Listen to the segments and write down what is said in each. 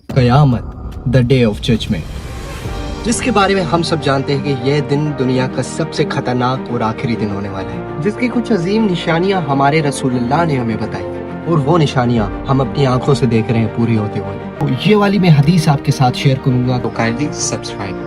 قیامت, the day of judgment, جس کے بارے میں ہم سب جانتے ہیں کہ یہ دن دنیا کا سب سے خطرناک اور آخری دن ہونے والا ہے, جس کی کچھ عظیم نشانیاں ہمارے رسول اللہ نے ہمیں بتائی, اور وہ نشانیاں ہم اپنی آنکھوں سے دیکھ رہے ہیں پوری ہوتے ہوئے. تو یہ والی میں حدیث آپ کے ساتھ شیئر کروں گا, تو کائنڈلی سبسکرائب.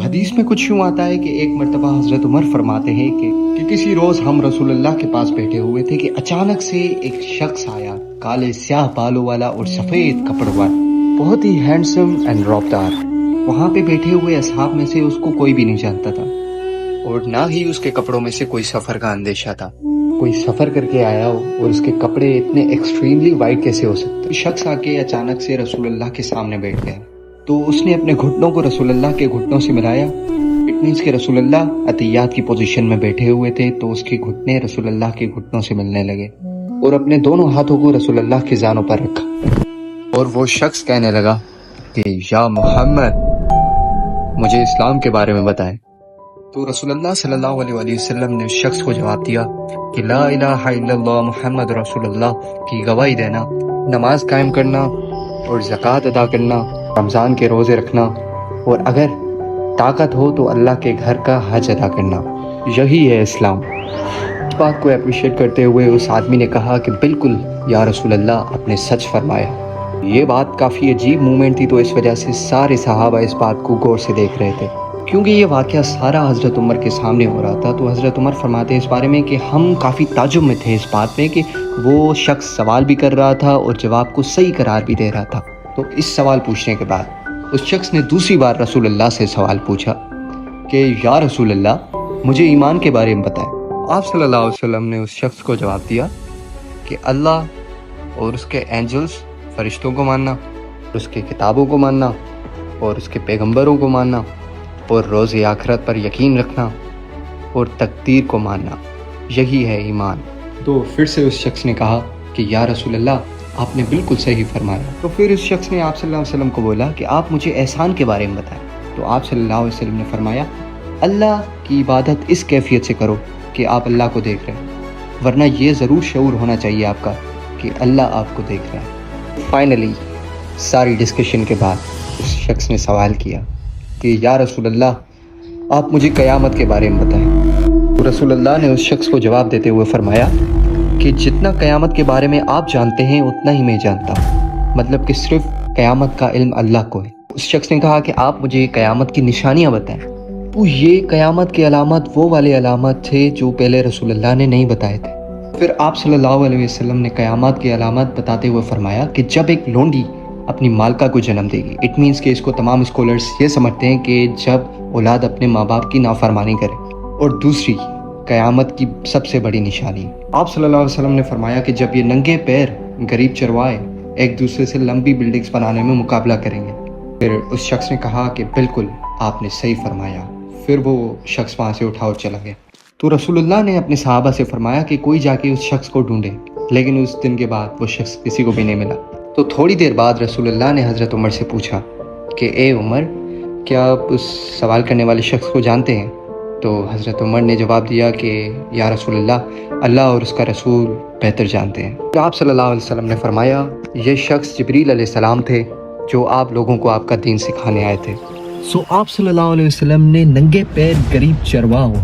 حدیث میں کچھ یوں آتا ہے کہ ایک مرتبہ حضرت عمر فرماتے ہیں کہ کسی روز ہم رسول اللہ کے پاس بیٹھے ہوئے تھے کہ اچانک سے ایک شخص آیا, کالے سیاہ بالوں والا اور سفید کپڑوں والا, بہت ہی ہینڈسم اینڈ روبدار. وہاں پہ بیٹھے ہوئے اصحاب میں سے اس کو کوئی بھی نہیں جانتا تھا, اور نہ ہی اس کے کپڑوں میں سے کوئی سفر کا اندیشہ تھا. کوئی سفر کر کے آیا ہو اور اس کے کپڑے اتنے ایکسٹریملی وائٹ کیسے ہو سکتے. شخص آ کے اچانک سے رسول اللہ کے سامنے بیٹھ گیا, تو اس نے اپنے گھٹنوں کو رسول اللہ کے گھٹنوں سے ملایا. اٹ مینس کہ رسول اللہ عطیات کی پوزیشن میں بیٹھے ہوئے تھے, تو اس کے گھٹنے رسول اللہ کے گھٹنوں سے ملنے لگے, اور اپنے دونوں ہاتھوں کو رسول اللہ کے زانوں پر رکھا, اور وہ شخص کہنے لگا کہ یا محمد, مجھے اسلام کے بارے میں بتائیں. تو رسول اللہ صلی اللہ علیہ وآلہ وسلم نے اس شخص کو جواب دیا کہ لا الہ الا اللہ محمد رسول اللہ کی گواہی دینا, نماز قائم کرنا اور زکوٰۃ ادا کرنا, رمضان کے روزے رکھنا, اور اگر طاقت ہو تو اللہ کے گھر کا حج ادا کرنا, یہی ہے اسلام. اس بات کو اپریشیٹ کرتے ہوئے اس آدمی نے کہا کہ بالکل یا رسول اللہ, آپ نے سچ فرمایا. یہ بات کافی عجیب مومنٹ تھی, تو اس وجہ سے سارے صحابہ اس بات کو غور سے دیکھ رہے تھے, کیونکہ یہ واقعہ سارا حضرت عمر کے سامنے ہو رہا تھا. تو حضرت عمر فرماتے ہیں اس بارے میں کہ ہم کافی تعجب میں تھے اس بات میں کہ وہ شخص سوال بھی کر رہا تھا اور جواب کو صحیح قرار بھی دے رہا تھا. تو اس سوال پوچھنے کے بعد اس شخص نے دوسری بار رسول اللہ سے سوال پوچھا کہ یا رسول اللہ, مجھے ایمان کے بارے میں بتائیں. آپ صلی اللہ علیہ وسلم نے اس شخص کو جواب دیا کہ اللہ اور اس کے اینجلز, فرشتوں کو ماننا, اس کی کتابوں کو ماننا, اور اس کے پیغمبروں کو ماننا, اور روز آخرت پر یقین رکھنا, اور تقدیر کو ماننا, یہی ہے ایمان. تو پھر سے اس شخص نے کہا کہ یا رسول اللہ, آپ نے بالکل صحیح فرمایا. تو پھر اس شخص نے آپ صلی اللہ علیہ وسلم کو بولا کہ آپ مجھے احسان کے بارے میں بتائیں. تو آپ صلی اللہ علیہ وسلم نے فرمایا, اللہ کی عبادت اس کیفیت سے کرو کہ آپ اللہ کو دیکھ رہے ہیں, ورنہ یہ ضرور شعور ہونا چاہیے آپ کا کہ اللہ آپ کو دیکھ رہا ہے. فائنلی ساری ڈسکشن کے بعد اس شخص نے سوال کیا کہ یا رسول اللہ, آپ مجھے قیامت کے بارے میں بتائیں. تو رسول اللہ نے اس شخص کو جواب دیتے ہوئے فرمایا کہ جتنا قیامت کے بارے میں آپ جانتے ہیں اتنا ہی میں جانتا ہوں, مطلب کہ صرف قیامت کا علم اللہ کو ہے. اس شخص نے کہا کہ آپ مجھے قیامت کی نشانیاں بتائیں. تو یہ قیامت کے علامات وہ والے علامات تھے جو پہلے رسول اللہ نے نہیں بتائے تھے. پھر آپ صلی اللہ علیہ وسلم نے قیامت کے علامات بتاتے ہوئے فرمایا کہ جب ایک لونڈی اپنی مالکہ کو جنم دے گی, اٹ مینس کہ اس کو تمام اسکالرز یہ سمجھتے ہیں کہ جب اولاد اپنے ماں باپ کی نافرمانی کرے. اور دوسری قیامت کی سب سے بڑی نشانی, آپ صلی اللہ علیہ وسلم نے فرمایا کہ جب یہ ننگے پیر غریب چروائے ایک دوسرے سے لمبی بلڈنگز بنانے میں مقابلہ کریں گے. پھر اس شخص نے کہا کہ بالکل آپ نے صحیح فرمایا. پھر وہ شخص وہاں سے اٹھا اور چلا گیا. تو رسول اللہ نے اپنے صحابہ سے فرمایا کہ کوئی جا کے اس شخص کو ڈھونڈے, لیکن اس دن کے بعد وہ شخص کسی کو بھی نہیں ملا. تو تھوڑی دیر بعد رسول اللہ نے حضرت عمر سے پوچھا کہ اے عمر, کیا آپ اس سوال کرنے والے شخص کو جانتے ہیں؟ تو حضرت عمر نے جواب دیا کہ یا رسول اللہ اور اس کا رسول بہتر جانتے ہیں. تو آپ صلی اللہ علیہ وسلم نے فرمایا, یہ شخص جبریل علیہ السلام تھے جو آپ لوگوں کو آپ کا دین سکھانے آئے تھے. سو آپ صلی اللہ علیہ وسلم نے ننگے پیر غریب چرواہوں,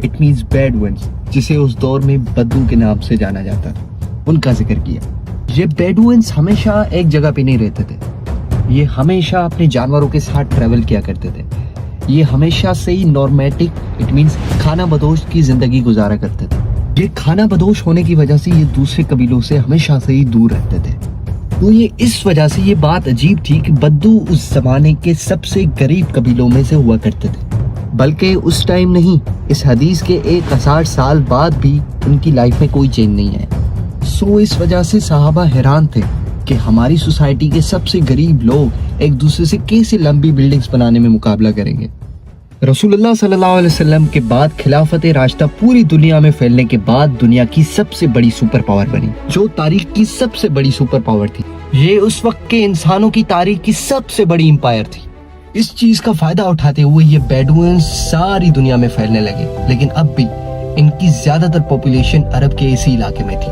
اٹ مینس بیڈ ونز, جسے اس دور میں بدو کے نام سے جانا جاتا تھا, ان کا ذکر کیا. یہ بیڈوئنز ہمیشہ ایک جگہ پہ نہیں رہتے تھے, یہ ہمیشہ اپنے جانوروں کے ساتھ ٹریول کیا کرتے تھے. یہ ہمیشہ سے ہی نارمیٹک, اٹ مینس کھانا بدوش کی زندگی گزارا کرتے تھے. یہ کھانا بدوش ہونے کی وجہ سے یہ دوسرے قبیلوں سے ہمیشہ سے ہی دور رہتے تھے. تو یہ اس وجہ سے یہ بات عجیب تھی کہ بدو اس زمانے کے سب سے غریب قبیلوں میں سے ہوا کرتے تھے, بلکہ اس ٹائم نہیں, اس حدیث کے 1000 سال بعد بھی ان کی لائف میں کوئی چینج نہیں آیا. سو اس وجہ سے صحابہ حیران تھے کہ ہماری سوسائٹی کے سب سے غریب لوگ ایک دوسرے سے کیسے لمبی بلڈنگز بنانے میں مقابلہ کریں گے. رسول اللہ صلی اللہ علیہ وسلم کے بعد خلافت راشدہ پوری دنیا میں پھیلنے کے بعد دنیا کی سب سے بڑی سپر پاور بنی, جو تاریخ کی سب سے بڑی سپر پاور تھی. یہ اس وقت کے انسانوں کی تاریخ کی سب سے بڑی امپائر تھی. اس چیز کا فائدہ اٹھاتے ہوئے یہ بیڈوئنز ساری دنیا میں پھیلنے لگے, لیکن اب بھی ان کی زیادہ تر پاپولیشن عرب کے اسی علاقے میں تھی.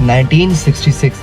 1966